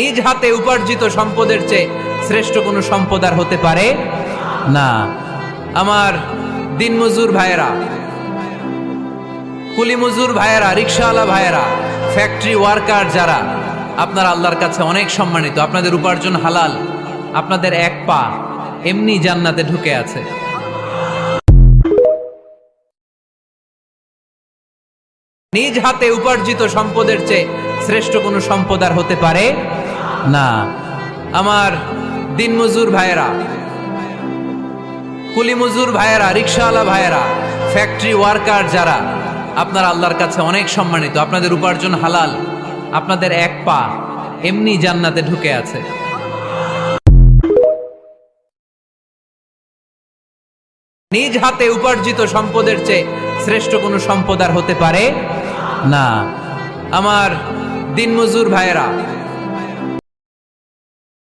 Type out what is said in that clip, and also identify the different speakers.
Speaker 1: নিজ হাতে উপার্জিত সম্পদের চেয়ে শ্রেষ্ঠ কোনো সম্পদ আর হতে পারে না। আমার দিনমজুর ভাইয়েরা, কুলিমজুর ভাইয়েরা, রিকশাওয়ালা ভাইয়েরা, ফ্যাক্টরি ওয়ার্কার যারা, আপনারা আল্লাহর কাছে অনেক সম্মানিত। আপনাদের উপার্জন হালাল, আপনাদের এক পা এমনি জান্নাতে ঢুকে আছে। নিজ হাতে উপার্জিত সম্পদের চেয়ে শ্রেষ্ঠ কোনো সম্পদ আর হতে পারে না। আমার দিনমজুর ভাইয়েরা, কুলিমজুর ভাইয়েরা, রিকশাওয়ালা ভাইয়েরা, ফ্যাক্টরি ওয়ার্কার যারা, আপনারা আল্লাহর কাছে অনেক সম্মানিত। আপনাদের উপার্জন হালাল, আপনাদের এক পা এমনি জান্নাতে ঢুকে আছে। নিজ হাতে উপার্জিত সম্পদের চেয়ে শ্রেষ্ঠ কোনো সম্পদ আর হতে পারে না। আমার দিনমজুর ভাইয়েরা,